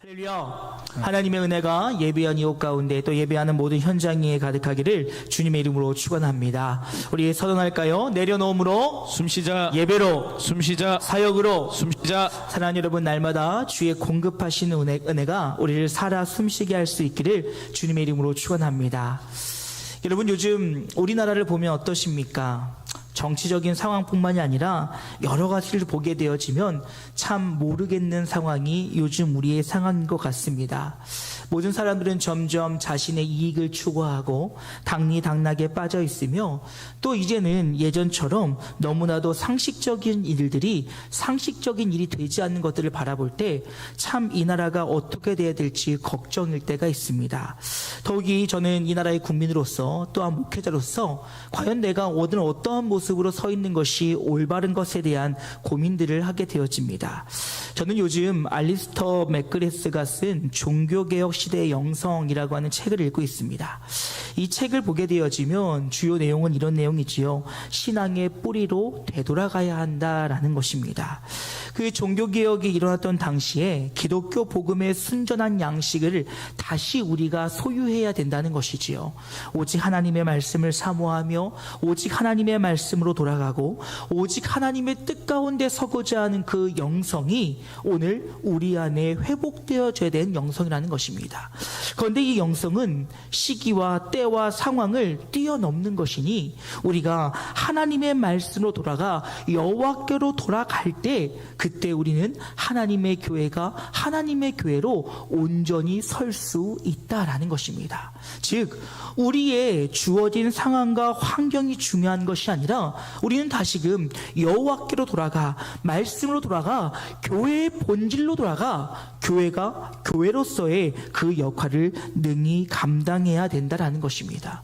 할렐루야. 하나님의 은혜가 예배한 이곳 가운데 또 예배하는 모든 현장에 가득하기를 주님의 이름으로 축원합니다. 우리 서전할까요? 내려놓음으로 숨쉬자. 예배로 숨쉬자. 사역으로 숨쉬자. 사랑하는 여러분, 날마다 주의 공급하시는 은혜가 우리를 살아 숨쉬게 할 수 있기를 주님의 이름으로 축원합니다. 여러분, 요즘 우리나라를 보면 어떠십니까? 정치적인 상황뿐만이 아니라 여러 가지를 보게 되어지면 참 모르겠는 상황이 요즘 우리의 상황인 것 같습니다. 모든 사람들은 점점 자신의 이익을 추구하고 당리당락에 빠져 있으며, 또 이제는 예전처럼 너무나도 상식적인 일이 되지 않는 것들을 바라볼 때 참 이 나라가 어떻게 돼야 될지 걱정일 때가 있습니다. 더욱이 저는 이 나라의 국민으로서 또한 목회자로서 과연 내가 오늘 어떠한 모습으로 서 있는 것이 올바른 것에 대한 고민들을 하게 되어집니다. 저는 요즘 알리스터 맥그레스가 쓴 종교개혁 시대의 영성이라고 하는 책을 읽고 있습니다. 이 책을 보게 되어지면 주요 내용은 이런 내용이지요. 신앙의 뿌리로 되돌아가야 한다라는 것입니다. 그 종교개혁이 일어났던 당시에 기독교 복음의 순전한 양식을 다시 우리가 소유해야 된다는 것이지요. 오직 하나님의 말씀을 사모하며 오직 하나님의 말씀으로 돌아가고 오직 하나님의 뜻 가운데 서고자 하는 그 영성이 오늘 우리 안에 회복되어져야 되는 영성이라는 것입니다. 그런데 이 영성은 시기와 때와 상황을 뛰어넘는 것이니 우리가 하나님의 말씀으로 돌아가 여호와께로 돌아갈 때 그때 우리는 하나님의 교회가 하나님의 교회로 온전히 설 수 있다라는 것입니다. 즉 우리의 주어진 상황과 환경이 중요한 것이 아니라 우리는 다시금 여호와께로 돌아가 말씀으로 돌아가 교회의 본질로 돌아가 교회가 교회로서의 그 역할을 능히 감당해야 된다라는 것입니다.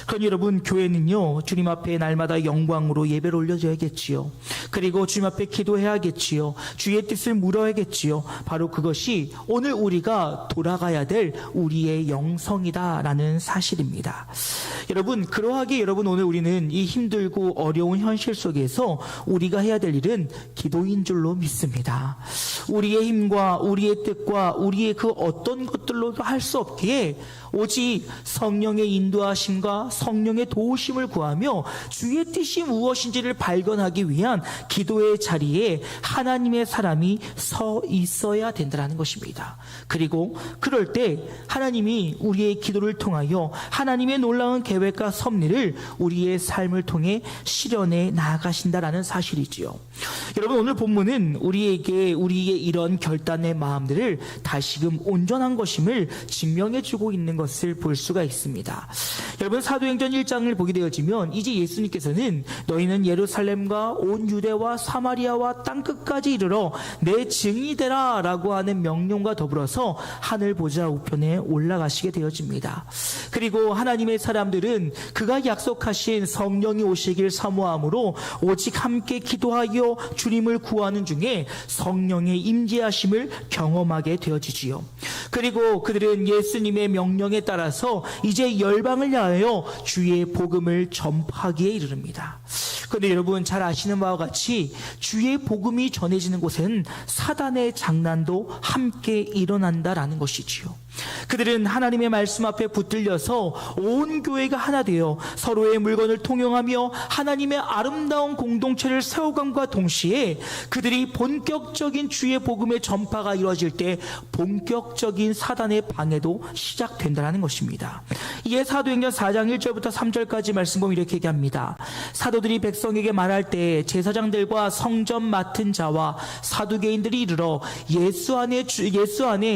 그러니 여러분, 교회는요 주님 앞에 날마다 영광으로 예배를 올려줘야겠지요. 그리고 주님 앞에 기도해야겠지요. 주의 뜻을 물어야겠지요. 바로 그것이 오늘 우리가 돌아가야 될 우리의 영성이다라는 사실입니다. 여러분, 그러하기에 여러분, 오늘 우리는 이 힘들고 어려운 현실 속에서 우리가 해야 될 일은 기도인 줄로 믿습니다. 우리의 힘과 우리의 뜻과 우리의 그 어떤 것들로도 할 수 없기에 오직 성령의 인도하심과 성령의 도우심을 구하며 주의 뜻이 무엇인지를 발견하기 위한 기도의 자리에 하나님의 사람이 서 있어야 된다는 것입니다. 그리고 그럴 때 하나님이 우리의 기도를 통하여 하나님의 놀라운 계획과 섭리를 우리의 삶을 통해 실현해 나아가신다라는 사실이지요. 여러분, 오늘 본문은 우리에게 우리의 이런 결단의 마음들을 다시금 온전한 것임을 증명해 주고 있는 것을 볼 수가 있습니다. 여러분, 사도행전 1장을 보게 되어지면 이제 예수님께서는 너희는 예루살렘과 온 유대와 사마리아와 땅끝까지 이르러 내 증인이 되라 라고 하는 명령과 더불어서 하늘 보좌 우편에 올라가시게 되어집니다. 그리고 하나님의 사람들은 그가 약속하신 성령이 오시길 사모함으로 오직 함께 기도하여 주님을 구하는 중에 성령의 임재하심을 경험하게 되어지지요. 그리고 그들은 예수님의 명령에 따라서 이제 열방을 향하여 주의 복음을 전파하기에 이르릅니다. 그런데 여러분, 잘 아시는 바와 같이 주의 복음이 전해지는 곳에는 사단의 장난도 함께 일어난다라는 것이지요. 그들은 하나님의 말씀 앞에 붙들려서 온 교회가 하나 되어 서로의 물건을 통용하며 하나님의 아름다운 공동체를 세워감과 동시에 그들이 본격적인 주의 복음의 전파가 이루어질 때 본격적인 사단의 방해도 시작된다는 것입니다. 이에 사도행전 4장 1절부터 3절까지 말씀 보면 이렇게 얘기합니다. 사도들이 백성에게 말할 때 제사장들과 성전 맡은 자와 사두개인들이 이르러 예수 안에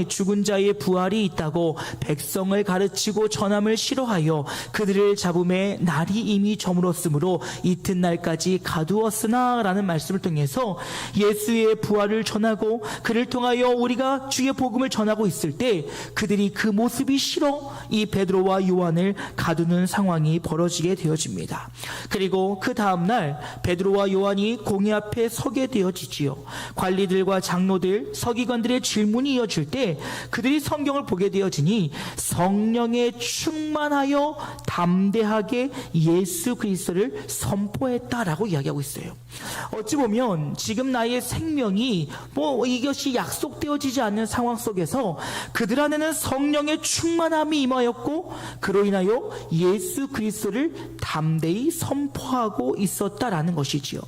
죽은 자의 부활이 있다고 백성을 가르치고 전함을 싫어하여 그들을 잡음에 날이 이미 저물었으므로 이튿날까지 가두었으나 라는 말씀을 통해서 예수의 부활을 전하고 그를 통하여 우리가 주의 복음을 전하고 있을 때 그들이 그 모습이 싫어 이 베드로와 요한을 가두는 상황이 벌어지게 되어집니다. 그리고 그 다음날 베드로와 요한이 공회 앞에 서게 되어지지요. 관리들과 장로들, 서기관들의 질문이 이어질 때 그들이 성경을 보게 되어 되어지니 성령에 충만하여 담대하게 예수 그리스도를 선포했다라고 이야기하고 있어요. 어찌 보면 지금 나의 생명이 이것이 약속되어지지 않는 상황 속에서 그들 안에는 성령의 충만함이 임하였고 그로 인하여 예수 그리스도를 담대히 선포하고 있었다라는 것이지요.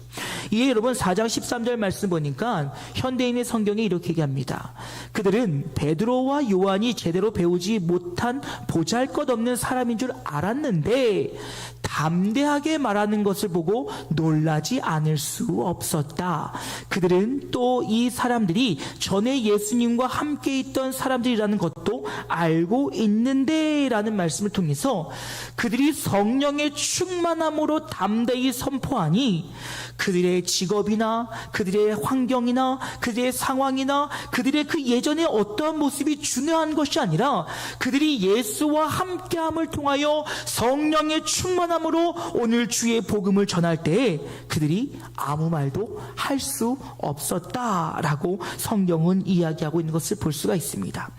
이에 여러분 4장 13절 말씀 보니까 현대인의 성경이 이렇게 얘기합니다. 그들은 베드로와 요한이 제대로 배우지 못한 보잘것없는 사람인 줄 알았는데 담대하게 말하는 것을 보고 놀라지 않을 수 없었다. 그들은 또 이 사람들이 전에 예수님과 함께 있던 사람들이라는 것도 알고 있는데 라는 말씀을 통해서 그들이 성령의 충만함으로 담대히 선포하니 그들의 직업이나 그들의 환경이나 그들의 상황이나 그들의 그 예전의 어떠한 모습이 중요한 것이 아니라 그들이 예수와 함께함을 통하여 성령의 충만함으로 오늘 주의 복음을 전할 때에 그들이 아무 말도 할 수 없었다라고 성경은 이야기하고 있는 것을 볼 수가 있습니다.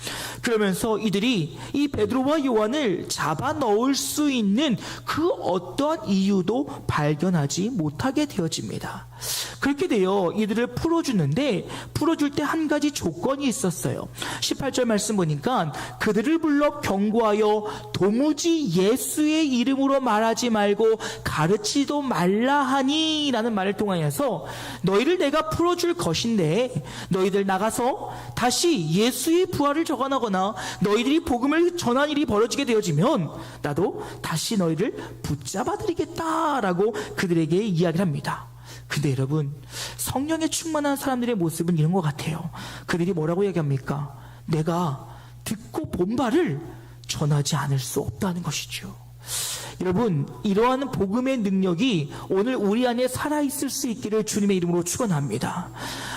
그러면서 이들이 이 베드로와 요한을 잡아 넣을 수 있는 그 어떠한 이유도 발견하지 못하게 되어집니다. 그렇게 되어 이들을 풀어주는데 풀어줄 때 한 가지 조건이 있었어요. 18절 말씀 보니까 그들을 불러 경고하여 도무지 예수의 이름으로 말하지 말고 가르치도 말라 하니 라는 말을 통하여서 너희를 내가 풀어줄 것인데 너희들 나가서 다시 예수의 부활을 적어나거나 너희들이 복음을 전한 일이 벌어지게 되어지면 나도 다시 너희를 붙잡아 드리겠다라고 그들에게 이야기를 합니다. 근데 여러분 성령에 충만한 사람들의 모습은 이런 것 같아요. 그들이 뭐라고 얘기합니까? 내가 듣고 본 바를 전하지 않을 수 없다는 것이죠. 여러분 이러한 복음의 능력이 오늘 우리 안에 살아있을 수 있기를 주님의 이름으로 축원합니다.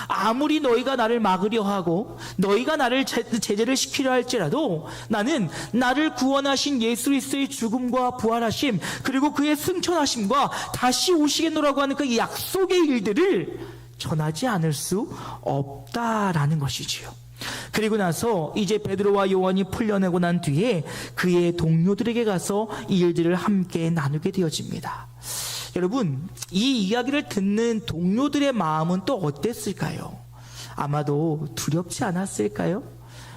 아무리 너희가 나를 막으려 하고 너희가 나를 제재를 시키려 할지라도 나는 나를 구원하신 예수 그리스도의 죽음과 부활하심 그리고 그의 승천하심과 다시 오시겠노라고 하는 그 약속의 일들을 전하지 않을 수 없다라는 것이지요. 그리고 나서 이제 베드로와 요한이 풀려내고 난 뒤에 그의 동료들에게 가서 이 일들을 함께 나누게 되어집니다. 여러분 이 이야기를 듣는 동료들의 마음은 또 어땠을까요? 아마도 두렵지 않았을까요?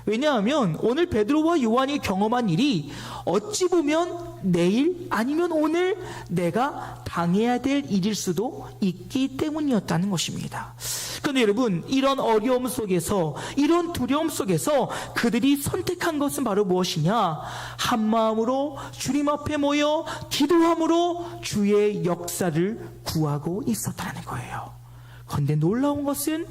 왜냐하면 오늘 베드로와 요한이 경험한 일이 어찌 보면 내일 아니면 오늘 내가 당해야 될 일일 수도 있기 때문이었다는 것입니다. 그런데 여러분 이런 어려움 속에서 이런 두려움 속에서 그들이 선택한 것은 바로 무엇이냐? 한 마음으로 주님 앞에 모여 기도함으로 주의 역사를 구하고 있었다는 거예요. 그런데 놀라운 것은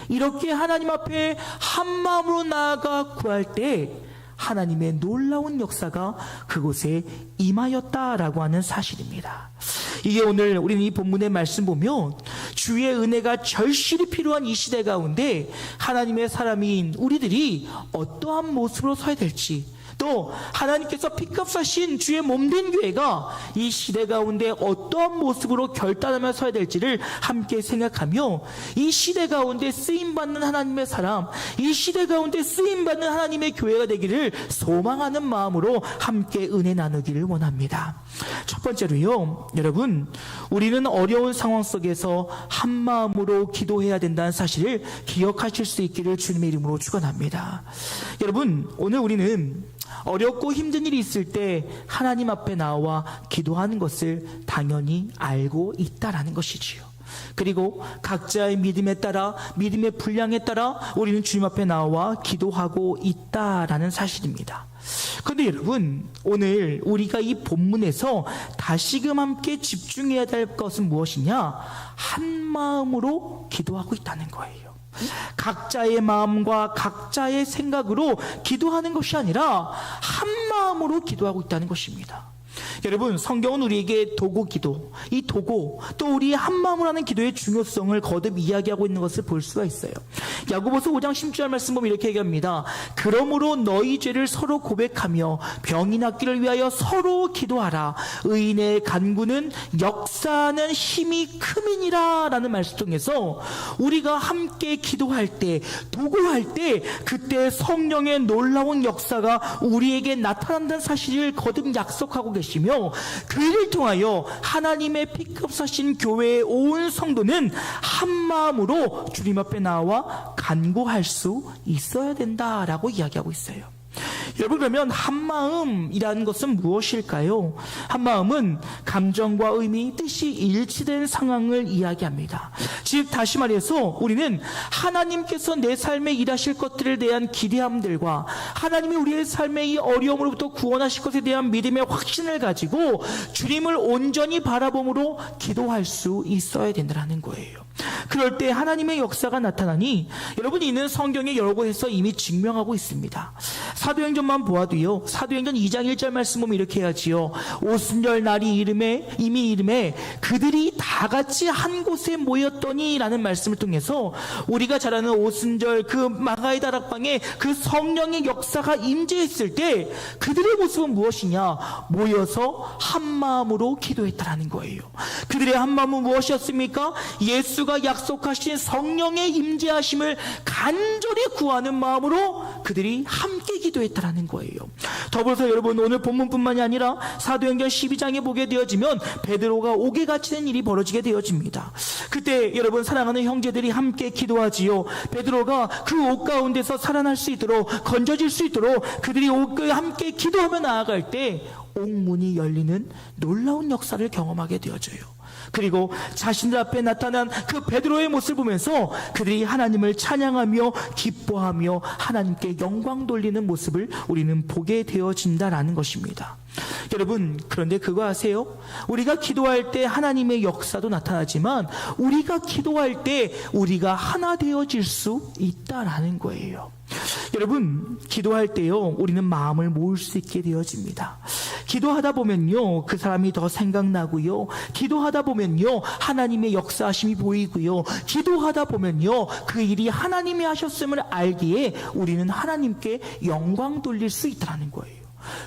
이렇게 하나님 앞에 한 마음으로 나아가 구할 때 하나님의 놀라운 역사가 그곳에 임하였다라고 하는 사실입니다. 이게 오늘 우리는 이 본문의 말씀 보면 주의 은혜가 절실히 필요한 이 시대 가운데 하나님의 사람인 우리들이 어떠한 모습으로 서야 될지 또 하나님께서 핏값하신 주의 몸된 교회가 이 시대 가운데 어떠한 모습으로 결단하며 서야 될지를 함께 생각하며 이 시대 가운데 쓰임받는 하나님의 사람, 이 시대 가운데 쓰임받는 하나님의 교회가 되기를 소망하는 마음으로 함께 은혜 나누기를 원합니다. 첫 번째로요, 여러분 우리는 어려운 상황 속에서 한 마음으로 기도해야 된다는 사실을 기억하실 수 있기를 주님의 이름으로 축원합니다. 여러분 오늘 우리는 어렵고 힘든 일이 있을 때 하나님 앞에 나와 기도하는 것을 당연히 알고 있다라는 것이지요. 그리고 각자의 믿음에 따라 믿음의 분량에 따라 우리는 주님 앞에 나와 기도하고 있다라는 사실입니다. 그런데 여러분 오늘 우리가 이 본문에서 다시금 함께 집중해야 될 것은 무엇이냐? 한 마음으로 기도하고 있다는 거예요. 각자의 마음과 각자의 생각으로 기도하는 것이 아니라 한 마음으로 기도하고 있다는 것입니다. 여러분, 성경은 우리에게 도고 기도, 이 도고 또 우리의 한마음을 하는 기도의 중요성을 거듭 이야기하고 있는 것을 볼 수가 있어요. 야고보서 5장 16절 말씀 보면 이렇게 얘기합니다. 그러므로 너희 죄를 서로 고백하며 병이 낫기를 위하여 서로 기도하라. 의인의 간구는 역사하는 힘이 큼이니라 라는 말씀 통해서 우리가 함께 기도할 때, 도구할 때 그때 성령의 놀라운 역사가 우리에게 나타난다는 사실을 거듭 약속하고 계시며, 그 일을 통하여 하나님의 피급 사신 교회에 온 성도는 한마음으로 주님 앞에 나와 간구할 수 있어야 된다라고 이야기하고 있어요. 여러분, 그러면 한마음이라는 것은 무엇일까요? 한마음은 감정과 의미, 뜻이 일치된 상황을 이야기합니다. 즉 다시 말해서 우리는 하나님께서 내 삶에 일하실 것들에 대한 기대함들과 하나님이 우리의 삶의 이 어려움으로부터 구원하실 것에 대한 믿음의 확신을 가지고 주님을 온전히 바라봄으로 기도할 수 있어야 된다는 거예요. 그럴 때 하나님의 역사가 나타나니 여러분, 이는 성경의 여러 곳에서 이미 증명하고 있습니다. 사도행전만 보아도요, 사도행전 2장 1절 말씀 보면 이렇게 해야지요. 오순절 날이 이미 이름에 그들이 다 같이 한 곳에 모였더니 라는 말씀을 통해서 우리가 잘 아는 오순절 그 마가의 다락방에 그 성령의 역사가 임재했을 때 그들의 모습은 무엇이냐? 모여서 한마음으로 기도했다라는 거예요. 그들의 한마음은 무엇이었습니까? 예수가 약속하신 성령의 임재하심을 간절히 구하는 마음으로 그들이 함께 기도했다라는 거예요. 더불어서 여러분, 오늘 본문뿐만이 아니라 사도행전 12장에 보게 되어지면 베드로가 옥에 갇히는 일이 벌어지게 되어집니다. 그때 여러분, 사랑하는 형제들이 함께 기도하지요. 베드로가 그 옥 가운데서 살아날 수 있도록, 건져질 수 있도록 그들이 옥에 함께 기도하며 나아갈 때 옥문이 열리는 놀라운 역사를 경험하게 되어져요. 그리고 자신들 앞에 나타난 그 베드로의 모습을 보면서 그들이 하나님을 찬양하며 기뻐하며 하나님께 영광 돌리는 모습을 우리는 보게 되어진다라는 것입니다. 여러분, 그런데 그거 아세요? 우리가 기도할 때 하나님의 역사도 나타나지만 우리가 기도할 때 우리가 하나 되어질 수 있다라는 거예요. 여러분, 기도할 때요, 우리는 마음을 모을 수 있게 되어집니다. 기도하다 보면요, 그 사람이 더 생각나고요, 기도하다 보면요, 하나님의 역사하심이 보이고요, 기도하다 보면요, 그 일이 하나님이 하셨음을 알기에 우리는 하나님께 영광 돌릴 수 있다는 거예요.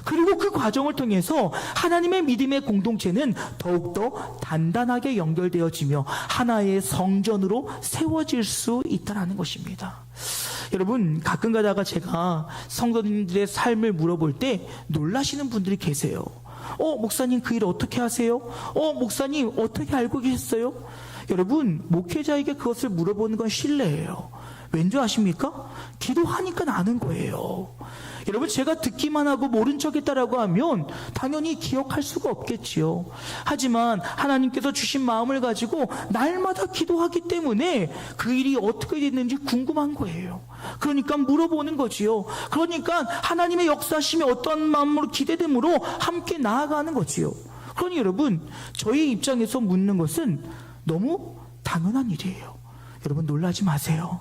그리고 그 과정을 통해서 하나님의 믿음의 공동체는 더욱더 단단하게 연결되어지며 하나의 성전으로 세워질 수 있다는 것입니다. 여러분, 가끔 가다가 제가 성도님들의 삶을 물어볼 때 놀라시는 분들이 계세요. 목사님 그 일 어떻게 하세요? 목사님 어떻게 알고 계셨어요? 여러분, 목회자에게 그것을 물어보는 건 신뢰예요. 왠지 아십니까? 기도하니까 아는 거예요. 여러분, 제가 듣기만 하고 모른 척했다라고 하면 당연히 기억할 수가 없겠지요. 하지만 하나님께서 주신 마음을 가지고 날마다 기도하기 때문에 그 일이 어떻게 됐는지 궁금한 거예요. 그러니까 물어보는 거지요. 그러니까 하나님의 역사하심이 어떤 마음으로 기대됨으로 함께 나아가는 거지요. 그러니 여러분, 저희 입장에서 묻는 것은 너무 당연한 일이에요. 여러분, 놀라지 마세요.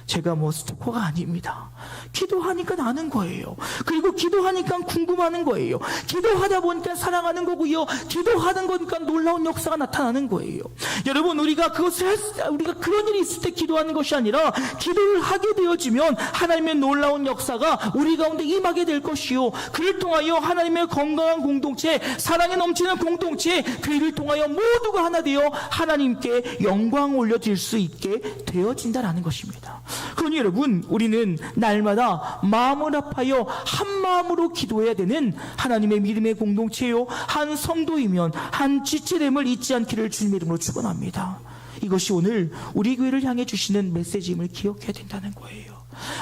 제가 스토커가 아닙니다. 기도하니까 아는 거예요. 그리고 기도하니까 궁금하는 거예요. 기도하다 보니까 사랑하는 거고요. 기도하는 거니까 놀라운 역사가 나타나는 거예요. 여러분, 우리가 그런 일이 있을 때 기도하는 것이 아니라 기도를 하게 되어지면 하나님의 놀라운 역사가 우리 가운데 임하게 될 것이요, 그를 통하여 하나님의 건강한 공동체, 사랑에 넘치는 공동체, 그 일을 통하여 모두가 하나 되어 하나님께 영광 올려드릴 수 있게 되어진다라는 것입니다. 그러니 여러분, 우리는 날마다 마음을 합하여 한 마음으로 기도해야 되는 하나님의 믿음의 공동체요, 한 성도이면 한 지체됨을 잊지 않기를 주님의 이름으로 축원합니다. 이것이 오늘 우리 교회를 향해 주시는 메시지임을 기억해야 된다는 거예요.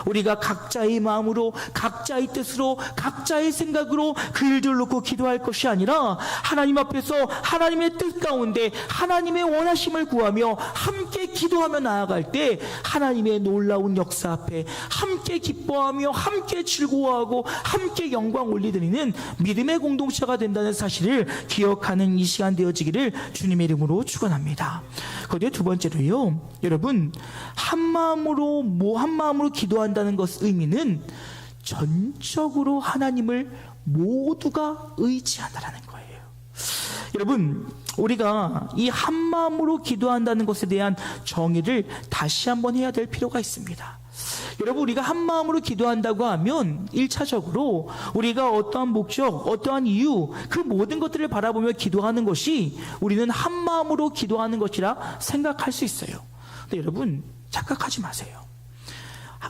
우리가 각자의 마음으로, 각자의 뜻으로, 각자의 생각으로 그 일들을 놓고 기도할 것이 아니라 하나님 앞에서 하나님의 뜻 가운데 하나님의 원하심을 구하며 함께 기도하며 나아갈 때 하나님의 놀라운 역사 앞에 함께 기뻐하며 함께 즐거워하고 함께 영광 올리드리는 믿음의 공동체가 된다는 사실을 기억하는 이 시간 되어지기를 주님의 이름으로 축원합니다. 그런데 두 번째로요, 여러분, 한 마음으로 기도한다는 것 의미는 전적으로 하나님을 모두가 의지한다라는 거예요. 여러분, 우리가 이 한마음으로 기도한다는 것에 대한 정의를 다시 한번 해야 될 필요가 있습니다. 여러분, 우리가 한마음으로 기도한다고 하면 1차적으로 우리가 어떠한 목적, 어떠한 이유, 그 모든 것들을 바라보며 기도하는 것이 우리는 한마음으로 기도하는 것이라 생각할 수 있어요. 근데 여러분, 착각하지 마세요.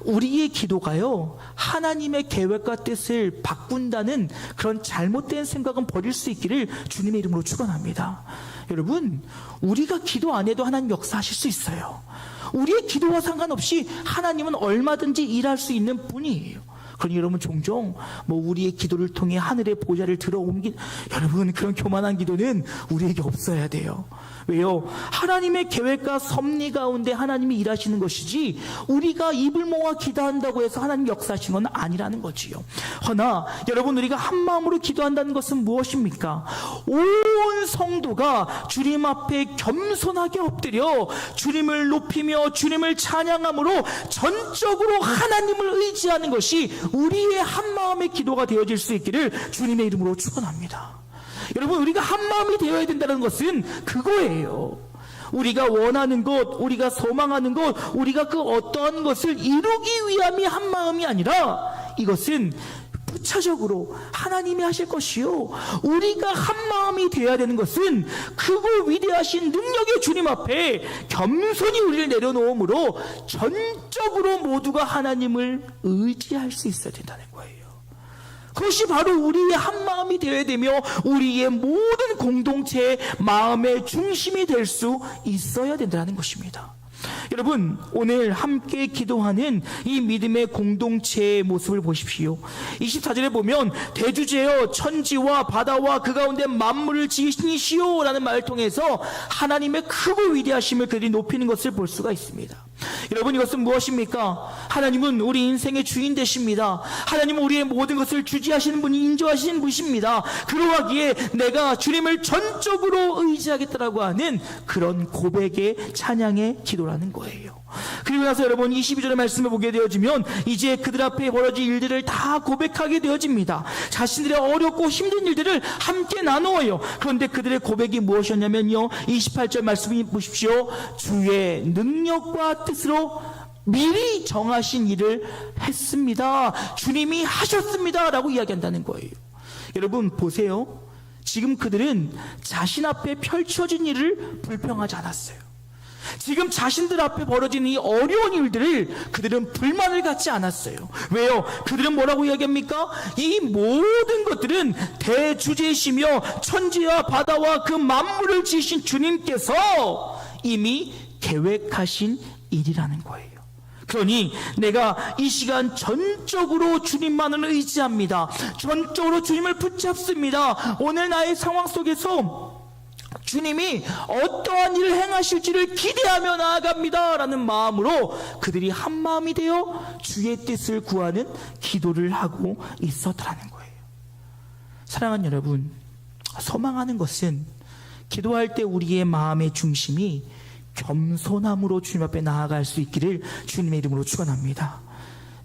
우리의 기도가요, 하나님의 계획과 뜻을 바꾼다는 그런 잘못된 생각은 버릴 수 있기를 주님의 이름으로 축원합니다. 여러분, 우리가 기도 안 해도 하나님 역사하실 수 있어요. 우리의 기도와 상관없이 하나님은 얼마든지 일할 수 있는 분이에요. 그러니 여러분, 종종 우리의 기도를 통해 하늘의 보좌를 들어 옮긴, 여러분, 그런 교만한 기도는 우리에게 없어야 돼요. 왜요? 하나님의 계획과 섭리 가운데 하나님이 일하시는 것이지 우리가 입을 모아 기도한다고 해서 하나님 역사하시는 건 아니라는 거지요. 허나 여러분, 우리가 한마음으로 기도한다는 것은 무엇입니까? 온 성도가 주님 앞에 겸손하게 엎드려 주님을 높이며 주님을 찬양함으로 전적으로 하나님을 의지하는 것이 우리의 한마음의 기도가 되어질 수 있기를 주님의 이름으로 축원합니다. 여러분, 우리가 한마음이 되어야 된다는 것은 그거예요. 우리가 원하는 것, 우리가 소망하는 것, 우리가 그 어떠한 것을 이루기 위함이 한마음이 아니라 이것은 부차적으로 하나님이 하실 것이요, 우리가 한마음이 되어야 되는 것은 크고 위대하신 능력의 주님 앞에 겸손히 우리를 내려놓음으로 전적으로 모두가 하나님을 의지할 수 있어야 된다는 거예요. 그것이 바로 우리의 한마음이 되어야 되며 우리의 모든 공동체의 마음의 중심이 될 수 있어야 된다는 것입니다. 여러분, 오늘 함께 기도하는 이 믿음의 공동체의 모습을 보십시오. 24절에 보면 대주제여 천지와 바다와 그 가운데 만물을 지으신 이시오 라는 말을 통해서 하나님의 크고 위대하심을 그들이 높이는 것을 볼 수가 있습니다. 여러분, 이것은 무엇입니까? 하나님은 우리 인생의 주인 되십니다. 하나님은 우리의 모든 것을 주지하시는 분이 인도하시는 분이십니다. 그러하기에 내가 주님을 전적으로 의지하겠다라고 하는 그런 고백의 찬양의 기도라는 거예요. 그리고 나서 여러분, 22절의 말씀을 보게 되어지면 이제 그들 앞에 벌어질 일들을 다 고백하게 되어집니다. 자신들의 어렵고 힘든 일들을 함께 나누어요. 그런데 그들의 고백이 무엇이었냐면요, 28절 말씀을 보십시오. 주의 능력과 뜻으로 미리 정하신 일을 했습니다. 주님이 하셨습니다 라고 이야기한다는 거예요. 여러분 보세요. 지금 그들은 자신 앞에 펼쳐진 일을 불평하지 않았어요. 지금 자신들 앞에 벌어지는 이 어려운 일들을 그들은 불만을 갖지 않았어요. 왜요? 그들은 뭐라고 이야기합니까? 이 모든 것들은 대주제이시며 천지와 바다와 그 만물을 지으신 주님께서 이미 계획하신 일이라는 거예요. 그러니 내가 이 시간 전적으로 주님만을 의지합니다. 전적으로 주님을 붙잡습니다. 오늘 나의 상황 속에서 주님이 어떠한 일을 행하실지를 기대하며 나아갑니다 라는 마음으로 그들이 한마음이 되어 주의 뜻을 구하는 기도를 하고 있었다는 거예요. 사랑하는 여러분, 소망하는 것은 기도할 때 우리의 마음의 중심이 겸손함으로 주님 앞에 나아갈 수 있기를 주님의 이름으로 축원합니다.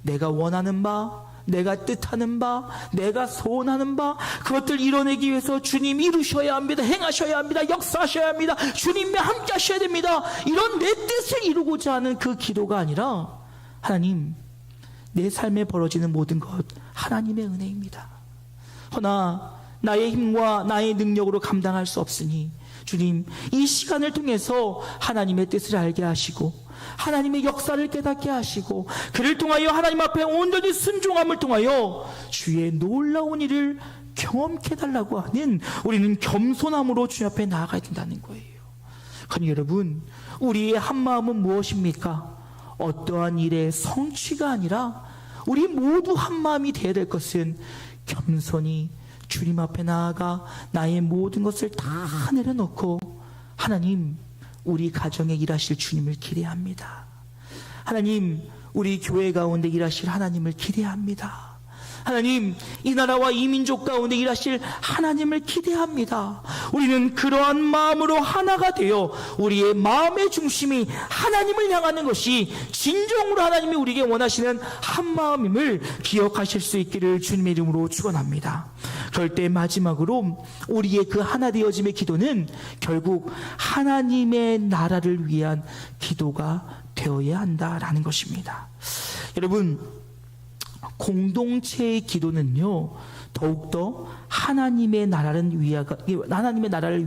내가 원하는 바, 내가 뜻하는 바, 내가 소원하는 바, 그것들 이뤄내기 위해서 주님 이루셔야 합니다. 행하셔야 합니다. 역사하셔야 합니다. 주님과 함께 하셔야 됩니다. 이런 내 뜻을 이루고자 하는 그 기도가 아니라, 하나님, 내 삶에 벌어지는 모든 것 하나님의 은혜입니다. 허나 나의 힘과 나의 능력으로 감당할 수 없으니 주님, 이 시간을 통해서 하나님의 뜻을 알게 하시고 하나님의 역사를 깨닫게 하시고 그를 통하여 하나님 앞에 온전히 순종함을 통하여 주의 놀라운 일을 경험케 해달라고 하는, 우리는 겸손함으로 주 앞에 나아가야 된다는 거예요. 그러니 여러분, 우리의 한마음은 무엇입니까? 어떠한 일의 성취가 아니라 우리 모두 한마음이 되어야 될 것은 겸손히 주님 앞에 나아가 나의 모든 것을 다 내려놓고, 하나님, 우리 가정에 일하실 주님을 기대합니다. 하나님, 우리 교회 가운데 일하실 하나님을 기대합니다. 하나님, 이 나라와 이 민족 가운데 일하실 하나님을 기대합니다. 우리는 그러한 마음으로 하나가 되어 우리의 마음의 중심이 하나님을 향하는 것이 진정으로 하나님이 우리에게 원하시는 한마음임을 기억하실 수 있기를 주님의 이름으로 축원합니다. 그럴 때 마지막으로 우리의 그 하나 되어짐의 기도는 결국 하나님의 나라를 위한 기도가 되어야 한다라는 것입니다. 여러분, 공동체의 기도는요, 더욱더 하나님의 나라를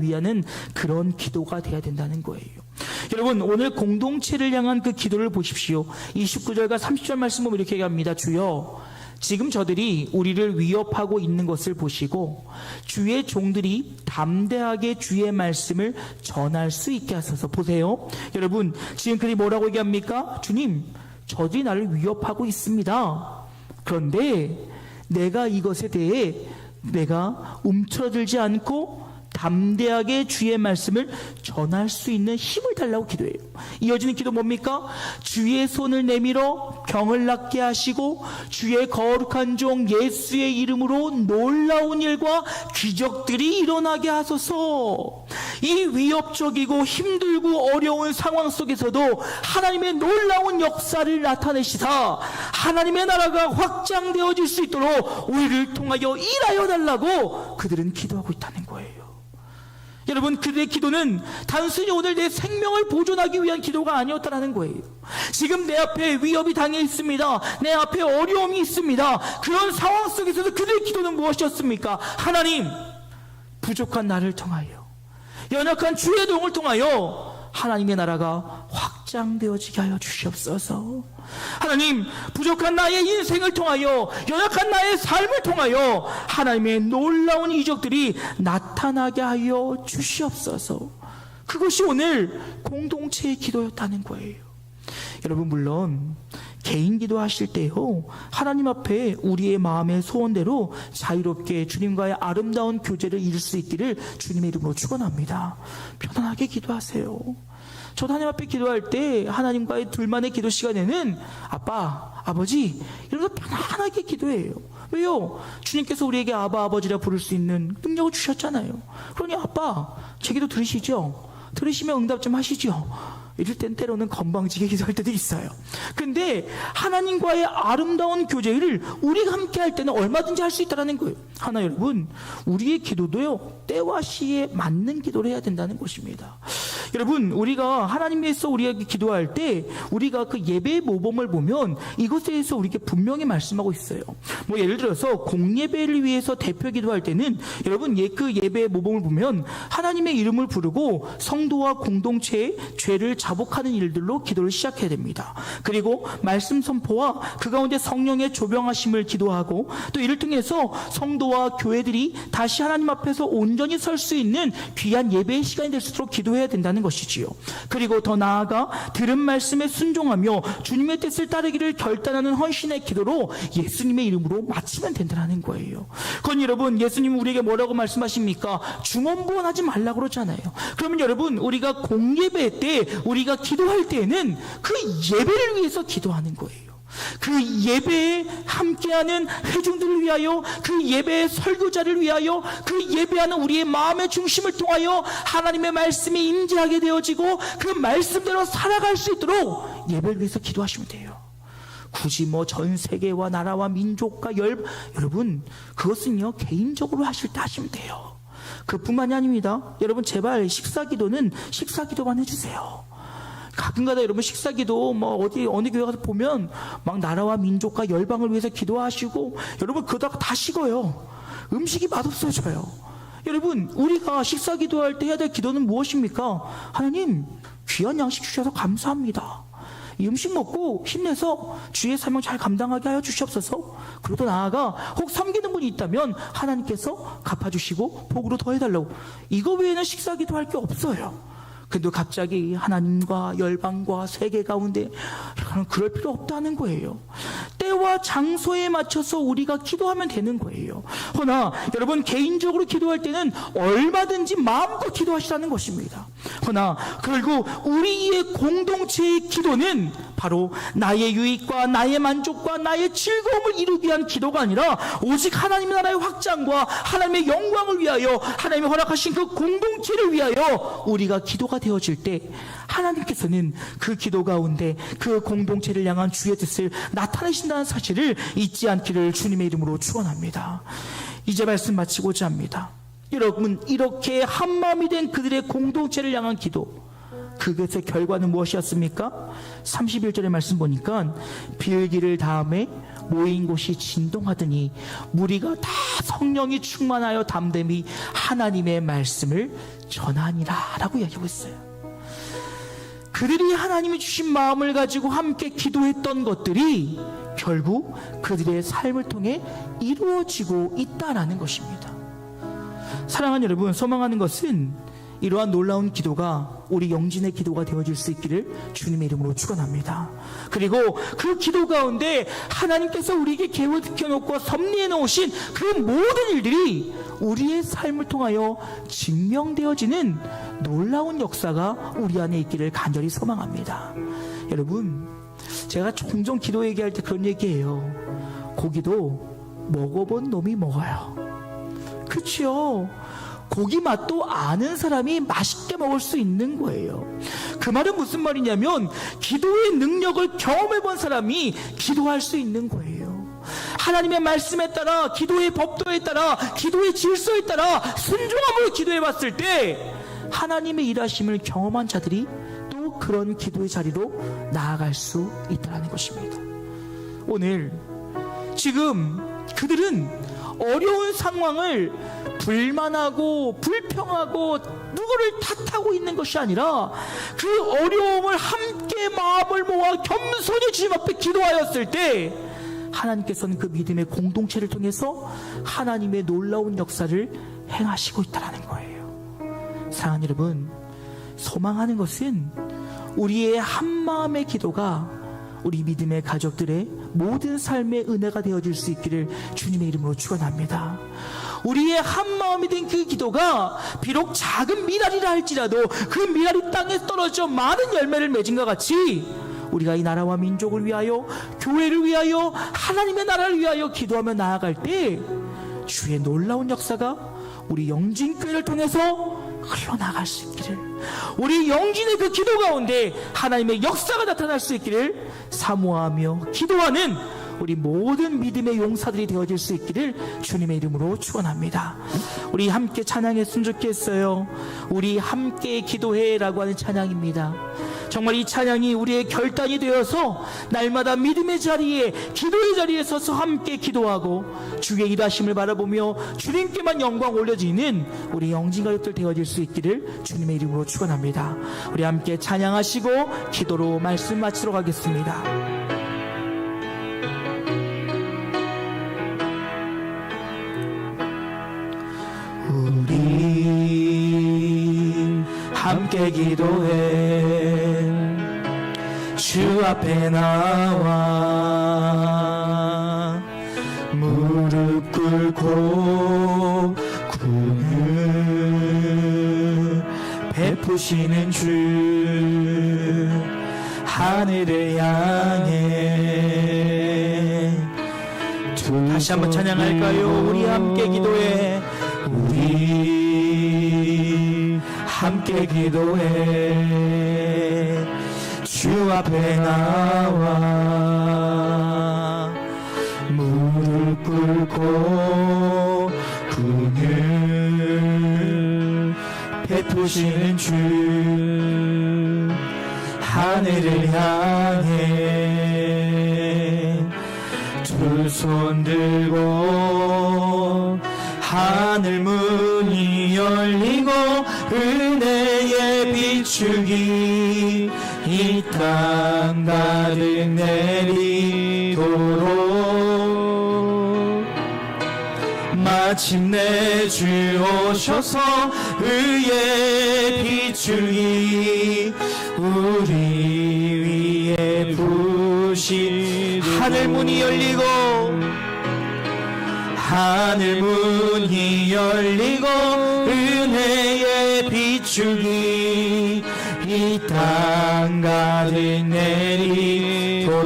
위하는 그런 기도가 되어야 된다는 거예요. 여러분, 오늘 공동체를 향한 그 기도를 보십시오. 29절과 30절 말씀 보면 이렇게 얘기합니다. 주여, 지금 저들이 우리를 위협하고 있는 것을 보시고 주의 종들이 담대하게 주의 말씀을 전할 수 있게 하소서. 보세요, 여러분, 지금 그들이 뭐라고 얘기합니까? 주님, 저들이 나를 위협하고 있습니다. 그런데 내가 이것에 대해 내가 움츠러들지 않고 담대하게 주의 말씀을 전할 수 있는 힘을 달라고 기도해요. 이어지는 기도 뭡니까? 주의 손을 내밀어 병을 낫게 하시고 주의 거룩한 종 예수의 이름으로 놀라운 일과 기적들이 일어나게 하소서. 이 위협적이고 힘들고 어려운 상황 속에서도 하나님의 놀라운 역사를 나타내시사 하나님의 나라가 확장되어질 수 있도록 우리를 통하여 일하여 달라고 그들은 기도하고 있다는 거예요. 여러분, 그들의 기도는 단순히 오늘 내 생명을 보존하기 위한 기도가 아니었다는 거예요. 지금 내 앞에 위협이 당해 있습니다. 내 앞에 어려움이 있습니다. 그런 상황 속에서도 그들의 기도는 무엇이었습니까? 하나님, 부족한 나를 통하여, 연약한 주의 종을 통하여 하나님의 나라가 확장되어지게 하여 주시옵소서. 하나님, 부족한 나의 인생을 통하여, 연약한 나의 삶을 통하여 하나님의 놀라운 이적들이 나타나게 하여 주시옵소서. 그것이 오늘 공동체의 기도였다는 거예요. 여러분, 물론 개인 기도하실 때요, 하나님 앞에 우리의 마음의 소원대로 자유롭게 주님과의 아름다운 교제를 이룰 수 있기를 주님의 이름으로 축원합니다. 편안하게 기도하세요. 저도 하나님 앞에 기도할 때 하나님과의 둘만의 기도 시간에는 아빠, 아버지 이러면서 편안하게 기도해요. 왜요? 주님께서 우리에게 아바, 아버지라 부를 수 있는 능력을 주셨잖아요. 그러니 아빠, 제 기도 들으시죠? 들으시면 응답 좀 하시죠? 이럴 땐 때로는 건방지게 기도할 때도 있어요. 근데 하나님과의 아름다운 교제를 우리가 함께 할 때는 얼마든지 할 수 있다는 거예요. 하나, 여러분, 우리의 기도도요, 때와 시에 맞는 기도를 해야 된다는 것입니다. 여러분, 우리가 하나님 위해서 우리가 기도할 때 우리가 그 예배의 모범을 보면 이것에 대해서 우리에게 분명히 말씀하고 있어요. 뭐 예를 들어서 공예배를 위해서 대표 기도할 때는 여러분, 그 예배의 모범을 보면 하나님의 이름을 부르고 성도와 공동체의 죄를 자복하는 일들로 기도를 시작해야 됩니다. 그리고 말씀 선포와 그 가운데 성령의 조병하심을 기도하고, 또 이를 통해서 성도와 교회들이 다시 하나님 앞에서 온전히 설 수 있는 귀한 예배의 시간이 될 수 있도록 기도해야 된다는 것이지요. 그리고 더 나아가 들은 말씀에 순종하며 주님의 뜻을 따르기를 결단하는 헌신의 기도로 예수님의 이름으로 마치면 된다는 거예요. 그건 여러분, 예수님은 우리에게 뭐라고 말씀하십니까? 중언부언하지 말라고 그러잖아요. 그러면 여러분, 우리가 공예배 때, 우리가 기도할 때에는 그 예배를 위해서 기도하는 거예요. 그 예배에 함께하는 회중들을 위하여, 그 예배의 설교자를 위하여, 그 예배하는 우리의 마음의 중심을 통하여 하나님의 말씀이 임재하게 되어지고 그 말씀대로 살아갈 수 있도록 예배를 위해서 기도하시면 돼요. 굳이 뭐 전 세계와 나라와 민족과 여러분, 그것은요, 개인적으로 하실 때 하시면 돼요. 그뿐만이 아닙니다. 여러분, 제발 식사기도는 식사기도만 해주세요. 가끔가다 여러분, 식사기도 어느 교회 가서 보면 막 나라와 민족과 열방을 위해서 기도하시고, 여러분 그러다가 다 식어요. 음식이 맛없어져요. 여러분, 우리가 식사기도할 때 해야 될 기도는 무엇입니까? 하나님, 귀한 양식 주셔서 감사합니다. 이 음식 먹고 힘내서 주의 사명 잘 감당하게 하여 주시옵소서. 그리고 또 나아가 혹 섬기는 분이 있다면 하나님께서 갚아주시고 복으로 더해달라고. 이거 외에는 식사기도 할 게 없어요. 근데 갑자기 하나님과 열방과 세계 가운데 그럴 필요 없다는 거예요. 때와 장소에 맞춰서 우리가 기도하면 되는 거예요. 그러나 여러분, 개인적으로 기도할 때는 얼마든지 마음껏 기도하시라는 것입니다. 그러나 결국 우리의 공동체의 기도는 바로 나의 유익과 나의 만족과 나의 즐거움을 이루기 위한 기도가 아니라 오직 하나님의 나라의 확장과 하나님의 영광을 위하여 하나님이 허락하신 그 공동체를 위하여 우리가 기도가 되어질 때 하나님께서는 그 기도 가운데 그 공동체를 향한 주의 뜻을 나타내신다는 사실을 잊지 않기를 주님의 이름으로 축원합니다. 이제 말씀 마치고자 합니다. 여러분, 이렇게 한마음이 된 그들의 공동체를 향한 기도, 그것의 결과는 무엇이었습니까? 31절의 말씀 보니까 빌기를 다음에 모인 곳이 진동하더니 무리가 다 성령이 충만하여 담대히 하나님의 말씀을 전하니라 라고 이야기하고 있어요. 그들이 하나님이 주신 마음을 가지고 함께 기도했던 것들이 결국 그들의 삶을 통해 이루어지고 있다라는 것입니다. 사랑하는 여러분, 소망하는 것은 이러한 놀라운 기도가 우리 영진의 기도가 되어질 수 있기를 주님의 이름으로 축원합니다. 그리고 그 기도 가운데 하나님께서 우리에게 계획해 놓고 섭리해 놓으신 그 모든 일들이 우리의 삶을 통하여 증명되어지는 놀라운 역사가 우리 안에 있기를 간절히 소망합니다. 여러분, 제가 종종 기도 얘기할 때 그런 얘기해요. 고기도 먹어본 놈이 먹어요. 그렇죠? 고기 맛도 아는 사람이 맛있게 먹을 수 있는 거예요. 그 말은 무슨 말이냐면 기도의 능력을 경험해본 사람이 기도할 수 있는 거예요. 하나님의 말씀에 따라, 기도의 법도에 따라, 기도의 질서에 따라 순종함으로 기도해봤을 때 하나님의 일하심을 경험한 자들이 또 그런 기도의 자리로 나아갈 수 있다는 것입니다. 오늘 지금 그들은 어려운 상황을 불만하고 불평하고 누구를 탓하고 있는 것이 아니라 그 어려움을 함께 마음을 모아 겸손히 주님 앞에 기도하였을 때 하나님께서는 그 믿음의 공동체를 통해서 하나님의 놀라운 역사를 행하시고 있다는 거예요. 사랑하는 여러분, 소망하는 것은 우리의 한마음의 기도가 우리 믿음의 가족들의 모든 삶의 은혜가 되어질 수 있기를 주님의 이름으로 축원합니다. 우리의 한마음이 된 그 기도가 비록 작은 미랄이라 할지라도 그 미랄이 땅에 떨어져 많은 열매를 맺은 것 같이 우리가 이 나라와 민족을 위하여, 교회를 위하여, 하나님의 나라를 위하여 기도하며 나아갈 때 주의 놀라운 역사가 우리 영진교회를 통해서 흘러나갈 수 있기를, 우리 영진의 그 기도 가운데 하나님의 역사가 나타날 수 있기를 사모하며 기도하는 우리 모든 믿음의 용사들이 되어질 수 있기를 주님의 이름으로 축원합니다. 우리 함께 찬양했으면 좋겠어요. 우리 함께 기도해 라고 하는 찬양입니다. 정말 이 찬양이 우리의 결단이 되어서 날마다 믿음의 자리에, 기도의 자리에 서서 함께 기도하고 주의 일하심을 바라보며 주님께만 영광 올려지는 우리 영진가족들 되어질 수 있기를 주님의 이름으로 축원합니다. 우리 함께 찬양하시고 기도로 말씀 마치도록 하겠습니다. 우리 함께 기도해 주 앞에 나와 무릎 꿇고 구을 베푸시는 주 하늘을 향해 다시 한번 찬양할까요? 우리 함께 기도해, 우리 함께 기도해 주 앞에 나와 무릎 꿇고 긍휼 베푸시는 주 하늘을 향해 두 손 들고 하늘 문이 열리고 은혜의 비추기 이 땅 가득 내리도록 마침내 주 오셔서 의의 비추기 우리 위에 부시 하늘 문이 열리고 하늘 문이 열리고 은혜의 비추기 이 이 땅 가득 내리도록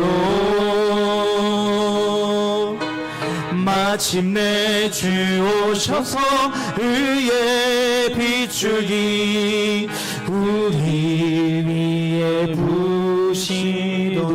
마침내 주 오셔서 의의 빛줄기 우리 위에 부시도록.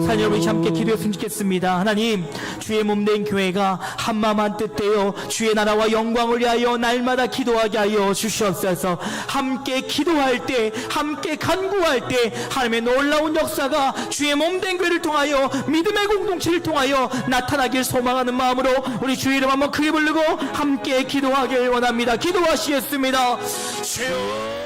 사랑 여러분, 함께 기도했으면 좋겠습니다. 하나님, 주의 몸된 교회가 한마음 한뜻되어 주의 나라와 영광을 위하여 날마다 기도하게 하여 주시옵소서. 함께 기도할 때, 함께 간구할 때 하나님의 놀라운 역사가 주의 몸된 교회를 통하여, 믿음의 공동체를 통하여 나타나길 소망하는 마음으로 우리 주의 이름 한번 크게 부르고 함께 기도하길 원합니다. 기도하시겠습니다. 주여.